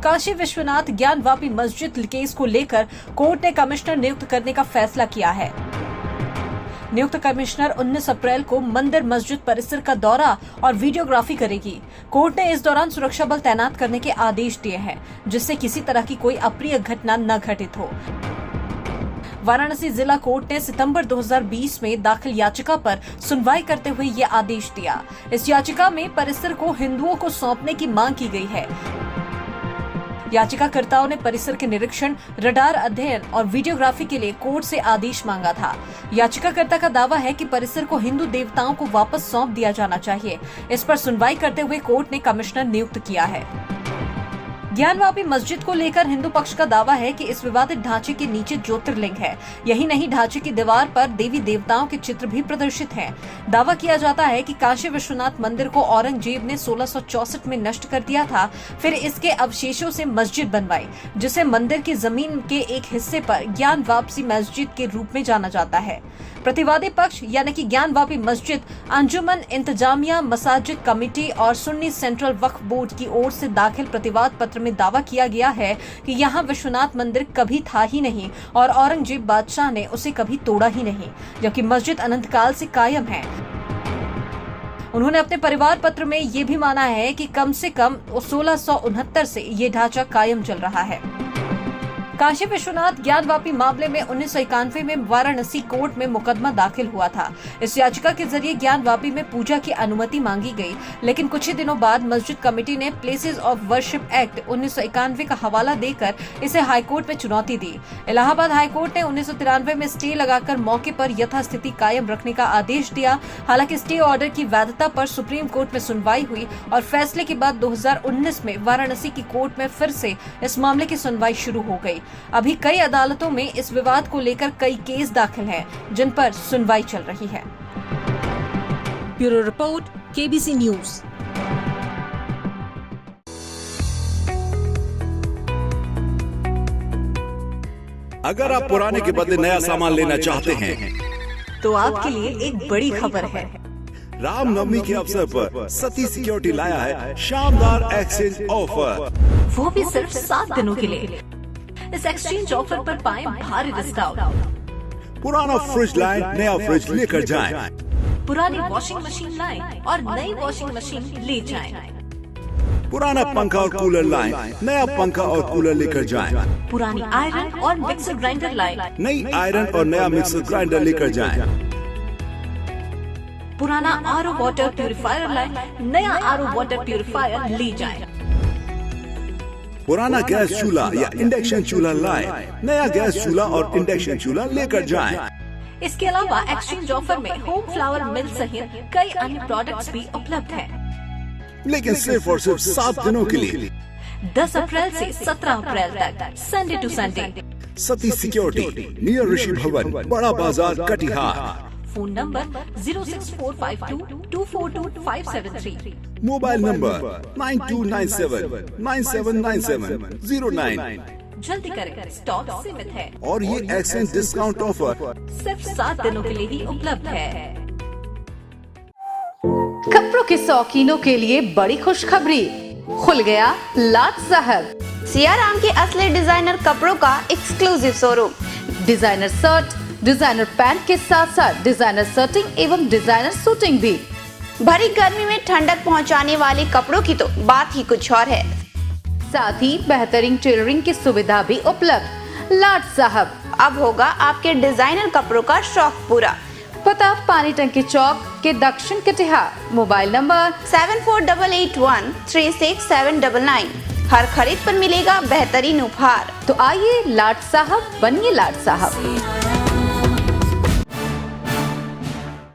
काशी विश्वनाथ ज्ञानवापी मस्जिद केस को लेकर कोर्ट ने कमिश्नर नियुक्त करने का फैसला किया है। नियुक्त कमिश्नर 19 अप्रैल को मंदिर मस्जिद परिसर का दौरा और वीडियोग्राफी करेगी। कोर्ट ने इस दौरान सुरक्षा बल तैनात करने के आदेश दिए हैं, जिससे किसी तरह की कोई अप्रिय घटना न घटित हो। वाराणसी जिला कोर्ट ने सितंबर 2020 में दाखिल याचिका पर सुनवाई करते हुए ये आदेश दिया। इस याचिका में परिसर को हिंदुओं को सौंपने की मांग की गई है। याचिकाकर्ताओं ने परिसर के निरीक्षण, रडार अध्ययन और वीडियोग्राफी के लिए कोर्ट से आदेश मांगा था। याचिकाकर्ता का दावा है कि परिसर को हिंदू देवताओं को वापस सौंप दिया जाना चाहिए। इस पर सुनवाई करते हुए कोर्ट ने कमिश्नर नियुक्त किया है। ज्ञानवापी मस्जिद को लेकर हिंदू पक्ष का दावा है कि इस विवादित ढांचे के नीचे ज्योतिर्लिंग है। यही नहीं, ढांचे की दीवार पर देवी देवताओं के चित्र भी प्रदर्शित हैं। दावा किया जाता है कि काशी विश्वनाथ मंदिर को औरंगजेब ने 1664 में नष्ट कर दिया था, फिर इसके अवशेषों से मस्जिद बनवाई, जिसे मंदिर की जमीन के एक हिस्से पर ज्ञानवापी मस्जिद के रूप में जाना जाता है। प्रतिवादी पक्ष यानी कि ज्ञानवापी मस्जिद अंजुमन इंतजामिया मसाजिद कमेटी और सुन्नी सेंट्रल वक्फ बोर्ड की ओर से दाखिल प्रतिवाद पत्र में दावा किया गया है कि यहाँ विश्वनाथ मंदिर कभी था ही नहीं और औरंगजेब बादशाह ने उसे कभी तोड़ा ही नहीं, जबकि मस्जिद अनंत काल से कायम है। उन्होंने अपने परिवार पत्र में ये भी माना है कि कम से कम 1669 से ये ढांचा कायम चल रहा है। काशी विश्वनाथ ज्ञानवापी मामले में 1991 में वाराणसी कोर्ट में मुकदमा दाखिल हुआ था। इस याचिका के जरिए ज्ञानवापी में पूजा की अनुमति मांगी गई, लेकिन कुछ ही दिनों बाद मस्जिद कमेटी ने प्लेसेस ऑफ वर्शिप एक्ट 1991 का हवाला देकर इसे हाईकोर्ट में चुनौती दी। इलाहाबाद हाईकोर्ट ने 1993 में स्टे लगाकर मौके पर यथास्थिति कायम रखने का आदेश दिया। हालांकि स्टे ऑर्डर की वैधता पर सुप्रीम कोर्ट में सुनवाई हुई और फैसले के बाद 2019 में वाराणसी की कोर्ट में फिर से इस मामले की सुनवाई शुरू हो गई। अभी कई अदालतों में इस विवाद को लेकर कई केस दाखिल हैं, जिन पर सुनवाई चल रही है। Bureau report, KBC news. अगर आप पुराने के बदले नया सामान लेना चाहते हैं तो आपके लिए एक बड़ी खबर है। रामनवमी के अवसर पर सती सिक्योरिटी लाया है शानदार एक्सचेंज ऑफर, वो भी सिर्फ 7 दिनों के लिए। इस एक्सचेंज ऑफर पर पाएं भारी डिस्काउंट। पुराना फ्रिज लाएं, नया फ्रिज लेकर जाएं। पुरानी वॉशिंग मशीन लाएं और नई वॉशिंग मशीन ले जाएं। पुराना पंखा और कूलर लाएं, नया पंखा और कूलर लेकर जाएं। पुरानी आयरन और मिक्सर ग्राइंडर लाएं, नई आयरन और नया मिक्सर ग्राइंडर लेकर जाएं। पुराना आरओ वाटर प्यूरिफायर लाएं, नया आरओ वाटर प्यूरिफायर ले जाएं। पुराना गैस चूल्हा या इंडक्शन चूल्हा लाएं, नया गैस चूल्हा और इंडक्शन चूल्हा लेकर जाएं। इसके अलावा एक्सचेंज ऑफर में होम फ्लावर मिल सहित कई अन्य प्रोडक्ट्स भी उपलब्ध हैं। लेकिन सिर्फ और सिर्फ 7 दिनों के लिए, 10 अप्रैल से 17 अप्रैल तक, Sunday to Sunday. Sati security, near Rishi Bhawan, Bada Bazaar, Katihar. Phone number 06452242573। Mobile number 9297979709। जल्दी करें, स्टॉक सीमित है और ये एक्सचेंज डिस्काउंट ऑफर सिर्फ 7 दिनों के लिए ही उपलब्ध है। कपड़ों के शौकीनों के लिए बड़ी खुशखबरी, खुल गया लाट साहब सियाराम के असली डिजाइनर कपड़ों का exclusive showroom. Designer shirt, designer pant के साथ साथ डिजाइनर शर्टिंग एवं डिजाइनर सूटिंग भी। भरी गर्मी में ठंडक पहुंचाने वाले कपड़ों की तो बात ही कुछ और है। साथ ही बेहतरीन टेलरिंग की सुविधा भी उपलब्ध। लाट साहब अब होगा आपके डिजाइनर कपड़ों का शौक पूरा। पता पानी टंकी चौक के दक्षिण कटिहार। Mobile number 7488136799। हर खरीद पर मिलेगा बेहतरीन उपहार। तो आइए लाट साहब बनिए लाट साहब।